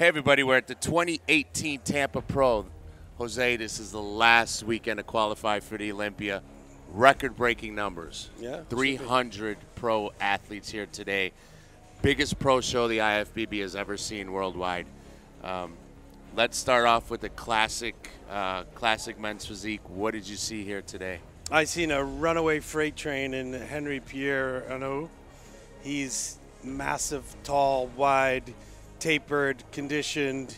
Hey, everybody, we're at the 2018 Tampa Pro. Jose, this is the last weekend to qualify for the Olympia. Record-breaking numbers. Yeah. 300 pro athletes here today. Biggest pro show the IFBB has ever seen worldwide. Let's start off with the classic men's physique. What did you see here today? I seen a runaway freight train in Henry Pierre. He's massive, tall, wide, tapered, conditioned.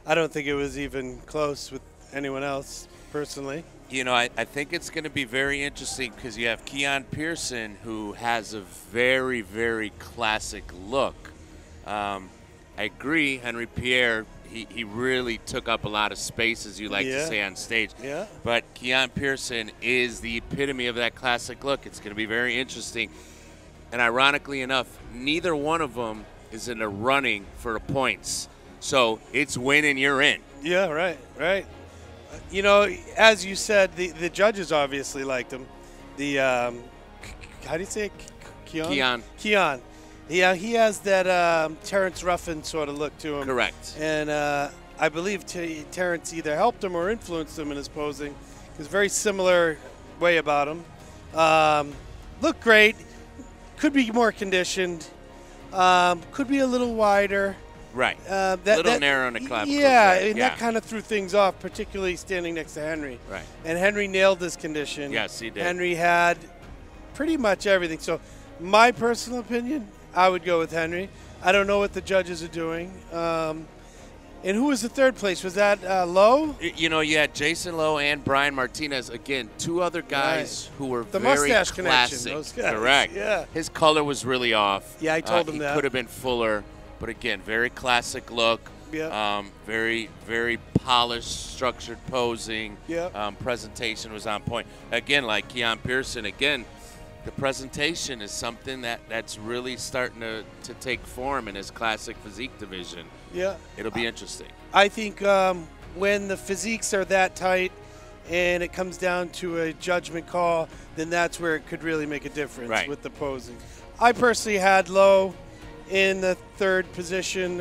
I don't think it was even close with anyone else, personally. You know, I think it's going to be very interesting because you have Keon Pearson, who has a very, very classic look. I agree, Henry Pierre, he really took up a lot of space, as you like to say on stage. Yeah. But Keon Pearson is the epitome of that classic look. It's going to be very interesting. And ironically enough, neither one of them is in the running for the points. So it's win and you're in. Yeah, right. You know, as you said, the judges obviously liked him. The how do you say it? Keon. Yeah, he has that Terrence Ruffin sort of look to him. Correct. And I believe Terrence either helped him or influenced him in his posing. He's very similar way about him. Looked great. Could be more conditioned. Could be a little wider. Right. A little narrow in the clavicle. Yeah, and that kind of threw things off, particularly standing next to Henry. Right. And Henry nailed this condition. Yes, he did. Henry had pretty much everything. So my personal opinion, I would go with Henry. I don't know what the judges are doing. And who was the third place? Was that Lowe? You know, you had Jason Lowe and Brian Martinez. Again, two other guys who were the very mustache classic. connection. Those guys. Correct. Yeah. His color was really off. Yeah, I told him that. He could have been fuller. But again, very classic look. Yeah. Very, very polished, structured posing. Yeah. Presentation was on point. Again, like Keon Pearson, the presentation is something that's really starting to take form in his classic physique division. Yeah. It'll be interesting. I think when the physiques are that tight and it comes down to a judgment call, then that's where it could really make a difference with the posing. I personally had Lowe in the third position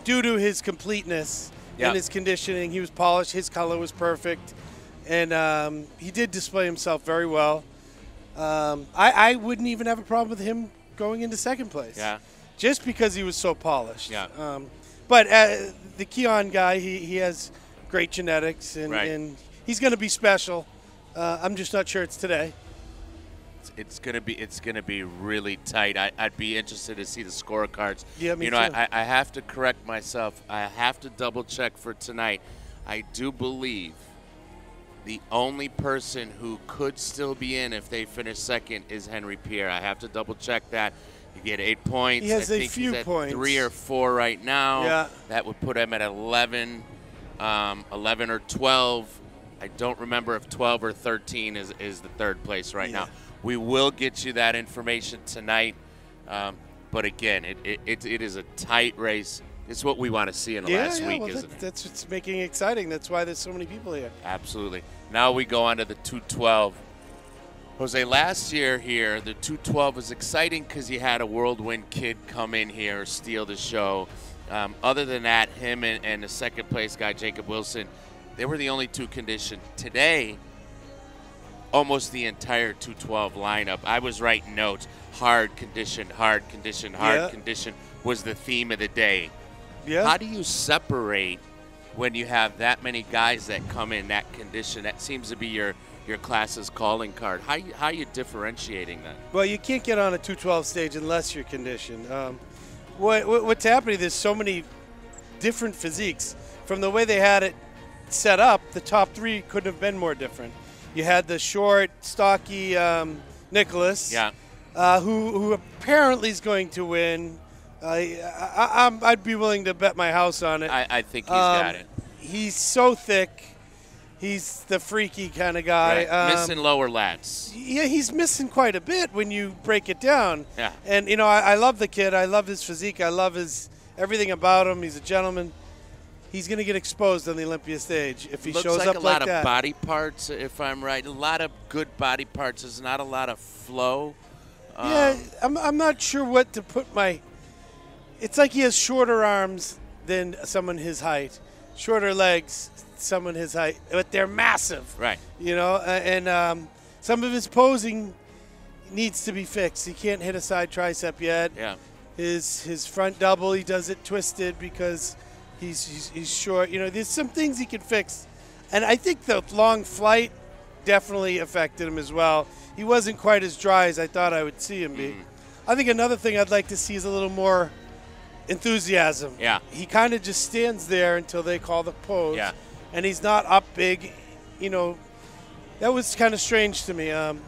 due to his completeness and his conditioning. He was polished. His color was perfect. And he did display himself very well. I wouldn't even have a problem with him going into second place. Yeah. Just because he was so polished. Yeah. But the Keon guy, he has great genetics, and he's going to be special. I'm just not sure it's today. It's gonna be really tight. I'd be interested to see the scorecards. Yeah, me too. I have to correct myself. I have to double check for tonight. I do believe the only person who could still be in if they finish second is Henry Pierre. I have to double check that. You get 8 points. He has I think few he's at points. 3 or 4 right now. Yeah. That would put him at 11 or 12. I don't remember if 12 or 13 is the third place right now. We will get you that information tonight. But again, it is a tight race. It's what we want to see in the last week, well, isn't it? That's what's making it exciting. That's why there's so many people here. Absolutely. Now we go on to the 212. Jose, last year here, the 212 was exciting because you had a whirlwind kid come in here, steal the show. Other than that, him and the second place guy, Jacob Wilson, they were the only two conditioned. Today, almost the entire 212 lineup. I was writing notes. Hard condition, hard condition, hard condition was the theme of the day. Yeah. How do you separate when you have that many guys that come in that condition? That seems to be your class's calling card. How are you differentiating that? Well, you can't get on a 212 stage unless you're conditioned. What's happening, there's so many different physiques. From the way they had it set up, the top three couldn't have been more different. You had the short, stocky Nicholas, who apparently is going to win. I'd be willing to bet my house on it. I think he's got it. He's so thick. He's the freaky kind of guy. Right. Missing lower lats. Yeah, he's missing quite a bit when you break it down. Yeah. And, you know, I love the kid. I love his physique. I love everything about him. He's a gentleman. He's going to get exposed on the Olympia stage if he shows up like that. Looks like a lot of body parts, if I'm right. A lot of good body parts. There's not a lot of flow. Yeah, I'm not sure what to put my – it's like he has shorter arms than someone his height. Shorter legs, someone his height, but they're massive. Right. You know, and some of his posing needs to be fixed. He can't hit a side tricep yet. Yeah. His front double, he does it twisted because he's short. You know, there's some things he can fix. And I think the long flight definitely affected him as well. He wasn't quite as dry as I thought I would see him be. I think another thing I'd like to see is a little more enthusiasm. Yeah. He kind of just stands there until they call the pose. Yeah. And he's not up big. You know, that was kind of strange to me. And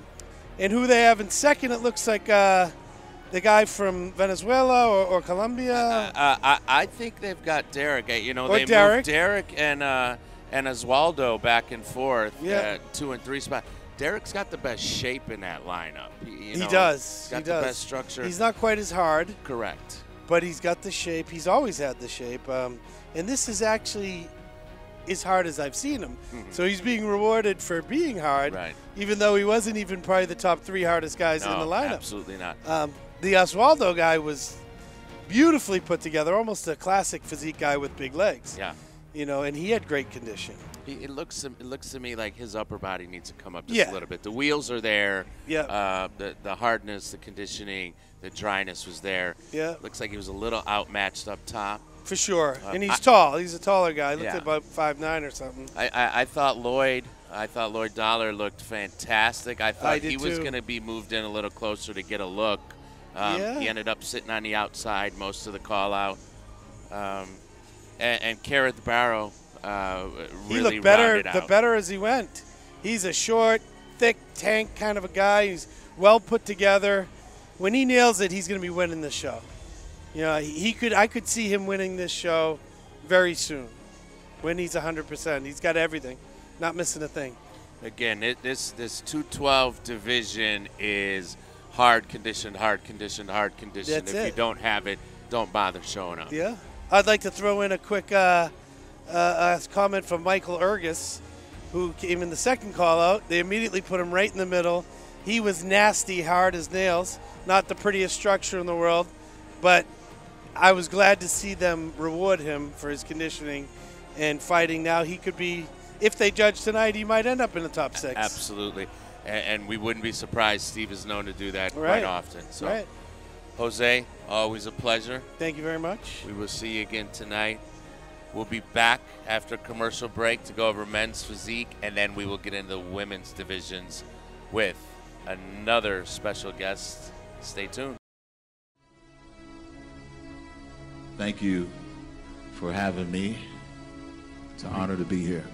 who they have in second, it looks like the guy from Venezuela or Colombia. I think they've got Derek. You know, they Derek. moved Derek and Oswaldo back and forth, 2 and 3 spot. Derek's got the best shape in that lineup. He does. He's got the best structure. He's not quite as hard. Correct. But he's got the shape. He's always had the shape. And this is actually as hard as I've seen him. So he's being rewarded for being hard, even though he wasn't even probably the top 3 hardest guys in the lineup. Absolutely not. The Oswaldo guy was beautifully put together, almost a classic physique guy with big legs. Yeah. You know, and he had great condition. It looks to me like his upper body needs to come up just a little bit. The wheels are there. Yeah. The hardness, the conditioning, the dryness was there. Yeah. Looks like he was a little outmatched up top. For sure. And he's tall. He's a taller guy. He looked at about 5'9" or something. I thought Lloyd Dollar looked fantastic. I thought he was going to be moved in a little closer to get a look. He ended up sitting on the outside most of the call out. And Carrot Barrow really he looked better rounded out. the better as he went. He's a short, thick tank kind of a guy. He's well put together. When he nails it, he's going to be winning the show. You know, I could see him winning this show very soon when he's 100%. He's got everything, not missing a thing. Again, this 212 division is hard conditioned. That's if you don't have it, don't bother showing up. Yeah. I'd like to throw in a quick comment from Michael Ergis, who came in the second call out. They immediately put him right in the middle. He was nasty, hard as nails. Not the prettiest structure in the world, but I was glad to see them reward him for his conditioning and fighting. Now he could be, if they judge tonight, he might end up in the top 6. Absolutely. And we wouldn't be surprised. Steve is known to do that quite often. So, Jose, always a pleasure. Thank you very much. We will see you again tonight. We'll be back after commercial break to go over men's physique, and then we will get into the women's divisions with another special guest. Stay tuned. Thank you for having me. It's an honor to be here.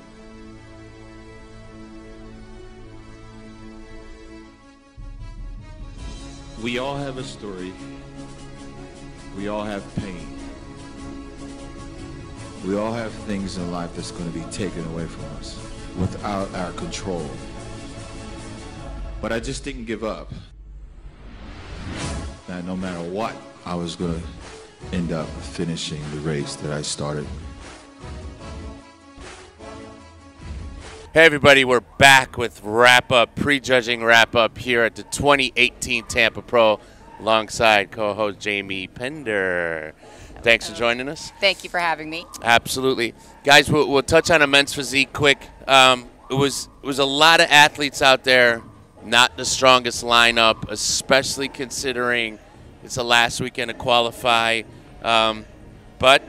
We all have a story. We all have pain. We all have things in life that's going to be taken away from us without our control. But I just didn't give up. That no matter what, I was going to end up finishing the race that I started. Hey everybody, we're back with prejudging wrap-up here at the 2018 Tampa Pro alongside co-host Janine Pinder. Thanks for joining us. Thank you for having me. Absolutely. Guys, we'll touch on a men's physique quick. It was a lot of athletes out there, not the strongest lineup, especially considering it's the last weekend to qualify. But,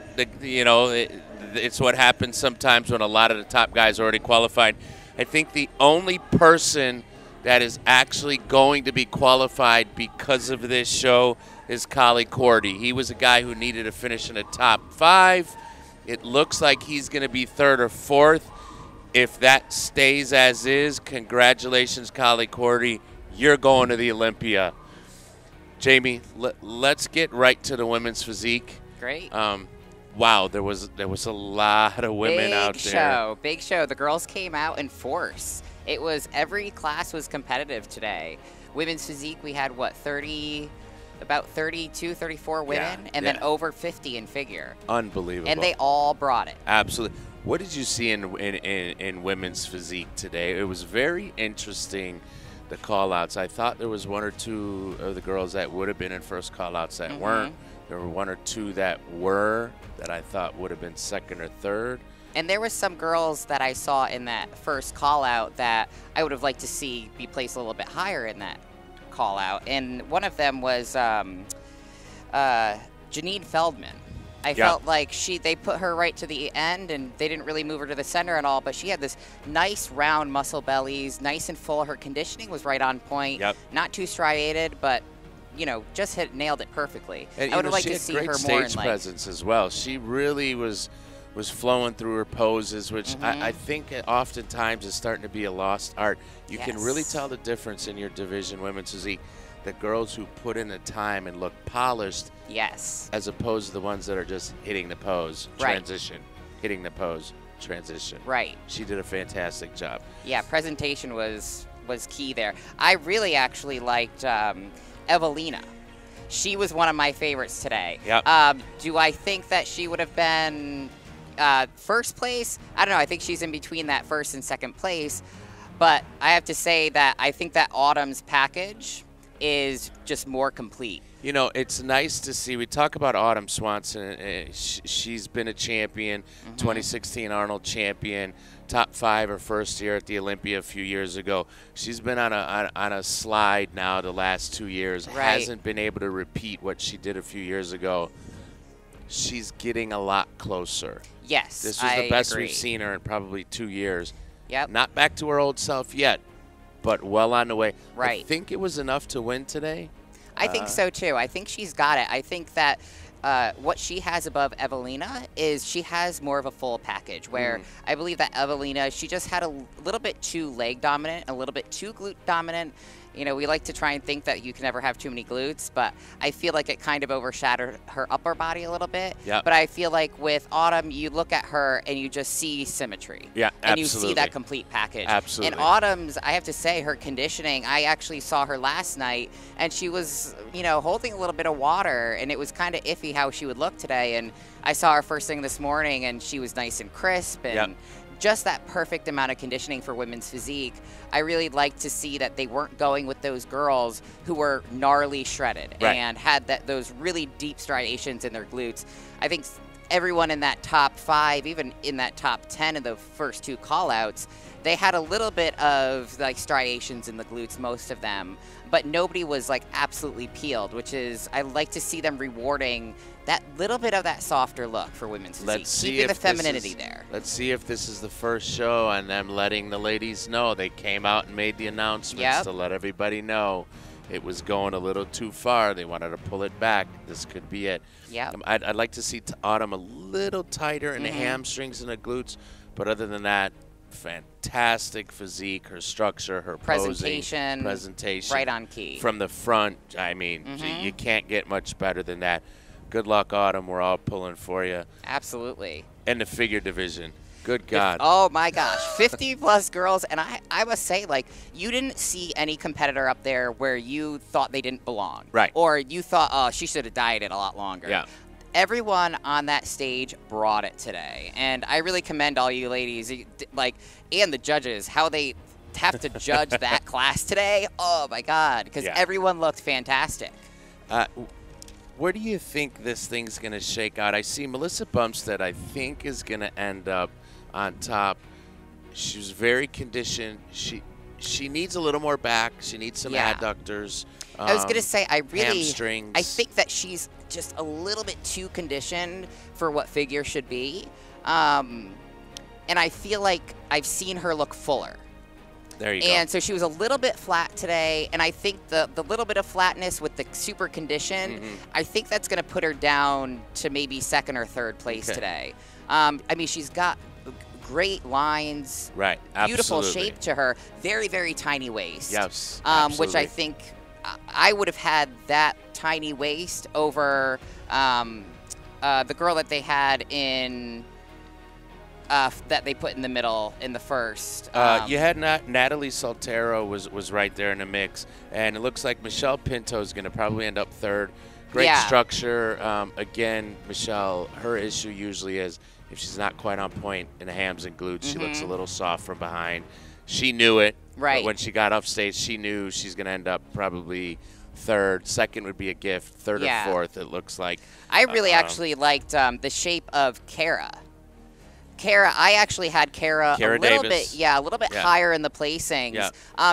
it's what happens sometimes when a lot of the top guys already qualified. I think the only person that is actually going to be qualified because of this show is Kali Cordy. He was a guy who needed to finish in the top 5. It looks like he's going to be 3rd or 4th. If that stays as is, congratulations, Kali Cordy. You're going to the Olympia. Jamie, let's get right to the women's physique. Great. Wow, there was a lot of women out there. Big show. The girls came out in force. It was every class was competitive today. Women's physique, we had what, about 32, 34 women, and then over 50 in figure. Unbelievable. And they all brought it. Absolutely. What did you see in women's physique today? It was very interesting, the call-outs. I thought there was 1 or 2 of the girls that would have been in first call-outs that weren't. There were one or two that I thought would have been second or third. And there was some girls that I saw in that first call out that I would have liked to see be placed a little bit higher in that call out. And one of them was Janine Feldman. I felt like they put her right to the end, and they didn't really move her to the center at all, but she had this nice round muscle bellies, nice and full. Her conditioning was right on point, not too striated, but just nailed it perfectly. And, I would have liked to see her more in stage presence as well. She really was flowing through her poses, which I think oftentimes is starting to be a lost art. You can really tell the difference in your division, women's physique. The girls who put in the time and look polished, as opposed to the ones that are just hitting the pose, transition, hitting the pose, transition. Right. She did a fantastic job. Yeah, presentation was key there. I really actually liked Evelina. She was one of my favorites today. Yep. Do I think that she would have been first place? I don't know. I think she's in between that first and second place. But I have to say that I think that Autumn's package is just more complete. It's nice to see. We talk about Autumn Swanson. She's been a champion, 2016 Arnold champion, top 5 her first year at the Olympia a few years ago. She's been on a slide now the last 2 years. Hasn't been able to repeat what she did a few years ago. She's getting a lot closer. Yes, this was the best we've seen her in probably 2 years. Yep. Not back to her old self yet, but well on the way. Right. I think it was enough to win today. I think so, too. I think she's got it. I think that what she has above Evelina is she has more of a full package, where I believe that Evelina, she just had a little bit too leg dominant, a little bit too glute dominant. We like to try and think that you can never have too many glutes, but I feel like it kind of overshadowed her upper body a little bit. Yep. But I feel like with Autumn, you look at her and you just see symmetry. Yeah, and you see that complete package. Absolutely. And Autumn's, I have to say, her conditioning, I actually saw her last night, and she was, holding a little bit of water, and it was kind of iffy how she would look today. And I saw her first thing this morning, and she was nice and crisp, and just that perfect amount of conditioning for women's physique. I really like to see that they weren't going with those girls who were gnarly shredded and had those really deep striations in their glutes. I think everyone in that top 5, even in that top 10 of the first 2 call-outs, they had a little bit of striations in the glutes, most of them, but nobody was absolutely peeled, which is, I like to see them rewarding that little bit of that softer look for women's physique, keeping the femininity there. Let's see if this is the first show and them letting the ladies know. They came out and made the announcements to let everybody know it was going a little too far. They wanted to pull it back. This could be it. Yeah. I'd like to see Autumn a little tighter in the hamstrings and the glutes, but other than that, fantastic physique, her structure, her presentation, right on key. From the front, I mean, you can't get much better than that. Good luck, Autumn. We're all pulling for you. Absolutely. And the figure division. Good God. Oh, my gosh. 50-plus girls. And I must say, you didn't see any competitor up there where you thought they didn't belong. Right. Or you thought, oh, she should have dieted a lot longer. Yeah. Everyone on that stage brought it today. And I really commend all you ladies, and the judges, how they have to judge that class today. Oh, my God. Because everyone looked fantastic. Where do you think this thing's going to shake out? I see Melissa Bumstead, I think, is going to end up on top. She was very conditioned. She needs a little more back. She needs some adductors. I was going to say, hamstrings. I think that she's just a little bit too conditioned for what figure should be. And I feel like I've seen her look fuller. There you go. And so she was a little bit flat today, and I think the little bit of flatness with the super condition, I think that's going to put her down to maybe second or third place today. I mean, she's got great lines, beautiful shape to her, very, very tiny waist. Yes, which I think I would have had that tiny waist over the girl that they had in that they put in the middle in the first. You had Natalie Soltero was right there in the mix, and it looks like Michelle Pinto is going to probably end up third. Great structure. Again, Michelle, her issue usually is if she's not quite on point in the hams and glutes, she looks a little soft from behind. She knew it. Right. But when she got off stage, she knew she's going to end up probably third. Second would be a gift. Third or fourth, it looks like. I really actually liked the shape of Kara. I actually had Kara a little bit higher in the placings,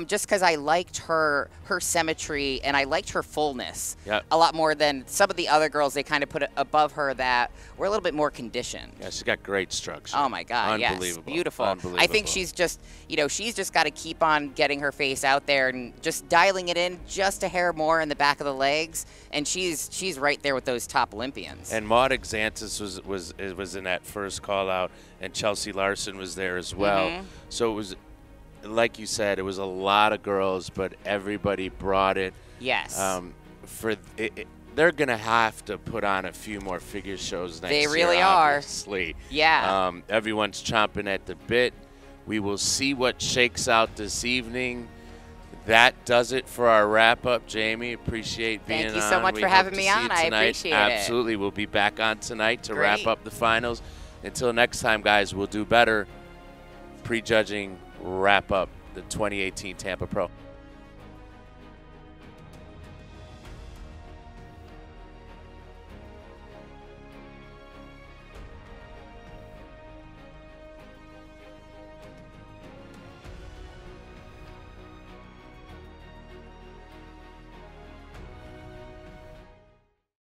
just because I liked her symmetry and I liked her fullness a lot more than some of the other girls. They kind of put it above her that were a little bit more conditioned. Yeah, she's got great structure. Oh my God, Unbelievable. yes, beautiful. Unbelievable. I think she's just, she's just got to keep on getting her face out there and just dialing it in just a hair more in the back of the legs, and she's right there with those top Olympians. And Maud Exantis was in that first call out, and Chelsea Larson was there as well. So it was, like you said, it was a lot of girls, but everybody brought it. Yes. They're going to have to put on a few more figure shows next year. They really are. Obviously. Yeah. Everyone's chomping at the bit. We will see what shakes out this evening. That does it for our wrap-up, Jamie. Appreciate being on. Thank you so much for having me on. I appreciate it. Absolutely. We'll be back on tonight to wrap up the finals. Until next time, guys, we'll do better. Prejudging, wrap up the 2018 Tampa Pro.